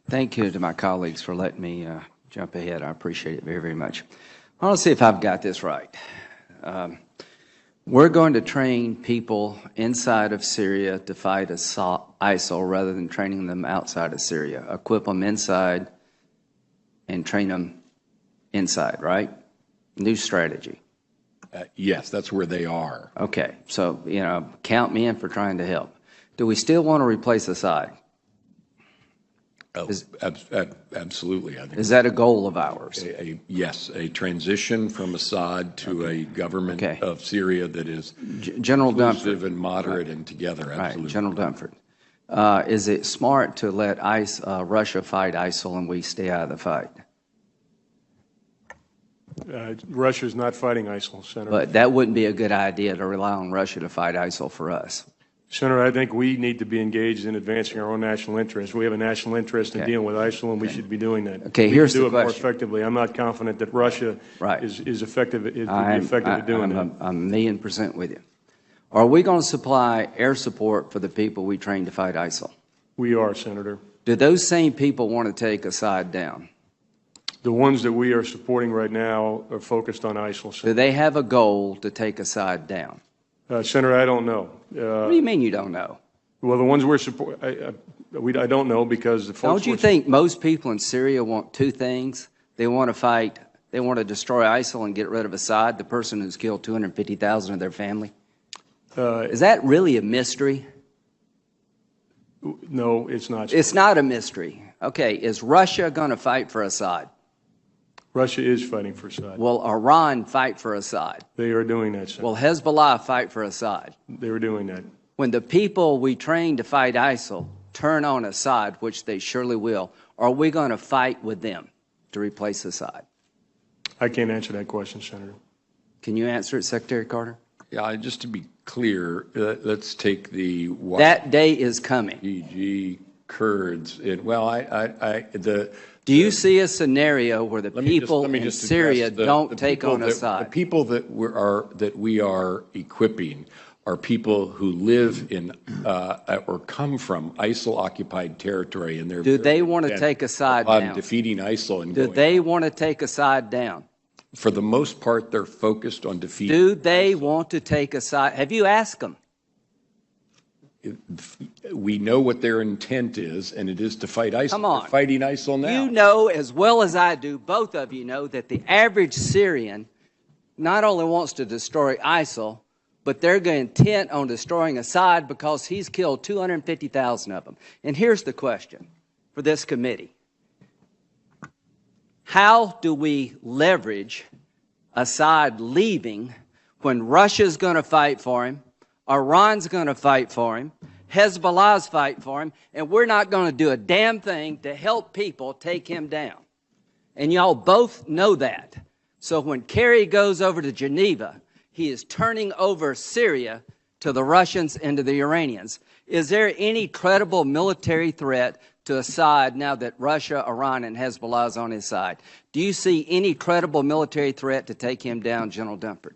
Thank you to my colleagues for letting me jump ahead. I appreciate it very, very much. I want to see if I've got this right. We're going to train people inside of Syria to fight ISIL rather than training them outside of Syria. Equip them inside and train them inside, right? New strategy. Yes, that's where they are. Okay, so, count me in for trying to help. Do we still want to replace Assad? Absolutely. I think is that a goal of ours? Yes, a transition from Assad to a government of Syria that is General inclusive Dánford. And moderate and together. Absolutely. Right, General Dánford. Is it smart to let Russia fight ISIL and we stay out of the fight? Russia is not fighting ISIL, Senator. But that wouldn't be a good idea to rely on Russia to fight ISIL for us. Senator, I think we need to be engaged in advancing our own national interests. We have a national interest in dealing with ISIL, and we should be doing that. Okay, we here's can do the it question. more effectively. I'm not confident that Russia is effective at doing that. I'm 1,000,000% with you. Are we going to supply air support for the people we train to fight ISIL? We are, Senator. Do those same people want to take Assad down? The ones that we are supporting right now are focused on ISIL. Senator. Do they have a goal to take Assad down? Senator, I don't know. What do you mean you don't know? Well, the ones we're supporting, I don't know because the folks. Don't you think most people in Syria want two things? They want to fight, they want to destroy ISIL and get rid of Assad, the person who's killed 250,000 of their family? Is that really a mystery? No, it's not. It's not a mystery. Okay, is Russia going to fight for Assad? Russia is fighting for Assad. Will Iran fight for Assad? They are doing that, Senator. Will Hezbollah fight for Assad? They were doing that. When the people we train to fight ISIL turn on Assad, which they surely will, are we going to fight with them to replace Assad? I can't answer that question, Senator. Can you answer it, Secretary Carter? Yeah, just to be clear, let's take the that day is coming. YPG Kurds. Do you see a scenario where the people in Syria don't take on Assad? The people that we are equipping are people who live in or come from ISIL-occupied territory, and do they want to take Assad down? Defeating ISIL and do they want to take Assad down? For the most part, they're focused on defeating. Do they want to take Assad? Have you asked them? We know what their intent is, and it is to fight ISIL. Come on. They're fighting ISIL now. You know as well as I do, both of you know, that the average Syrian not only wants to destroy ISIL, but they're intent on destroying Assad because he's killed 250,000 of them. And here's the question for this committee. How do we leverage Assad leaving when Russia's going to fight for him, Iran's going to fight for him, Hezbollah's fight for him, and we're not going to do a damn thing to help people take him down? And y'all both know that. So when Kerry goes over to Geneva, he is turning over Syria to the Russians and to the Iranians. Is there any credible military threat to Assad now that Russia, Iran, and Hezbollah is on his side? Do you see any credible military threat to take him down, General Dánford?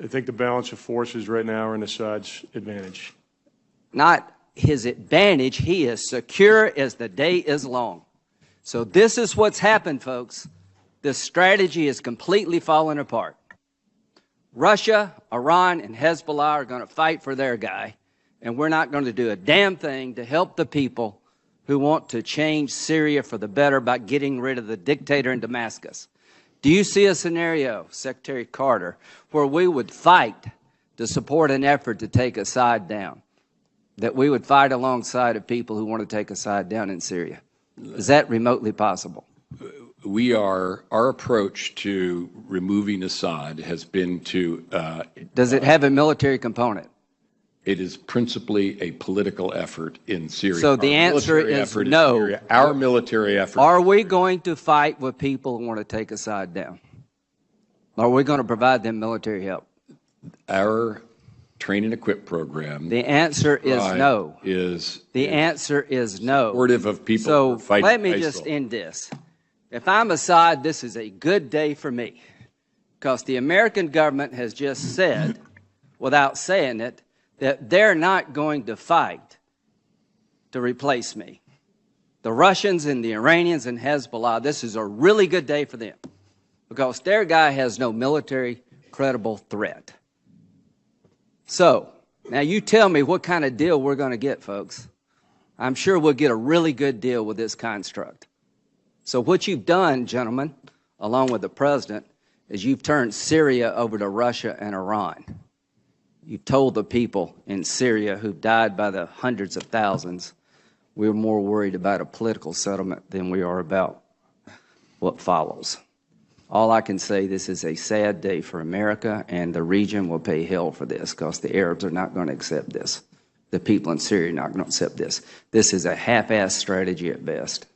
I think the balance of forces right now are in Assad's advantage. Not his advantage. He is secure as the day is long. So this is what's happened, folks. This strategy is completely falling apart. Russia, Iran, and Hezbollah are going to fight for their guy, and we're not going to do a damn thing to help the people who want to change Syria for the better by getting rid of the dictator in Damascus. Do you see a scenario, Secretary Carter, where we would fight to support an effort to take Assad down, that we would fight alongside of people who want to take Assad down in Syria? Is that remotely possible? Our approach to removing Assad has been to... Does it have a military component? It is principally a political effort in Syria. So the answer is no. Our military effort... Are we going to fight with people who want to take Assad down? Are we going to provide them military help? Our train and equip program... The answer is no. The answer is no. Supportive of people who fight ISIL. Let me just end this. If I'm Assad, this is a good day for me, because the American government has just said, without saying it, that they're not going to fight to replace me. the Russians and the Iranians and Hezbollah, this is a really good day for them because their guy has no military credible threat. So, now you tell me what kind of deal we're going to get, folks. I'm sure we'll get a really good deal with this construct. So what you've done, gentlemen, along with the president, is you've turned Syria over to Russia and Iran. You've told the people in Syria who've died by the hundreds of thousands, we're more worried about a political settlement than we are about what follows. All I can say, this is a sad day for America, and the region will pay hell for this because the Arabs are not going to accept this. The people in Syria are not going to accept this. This is a half-assed strategy at best.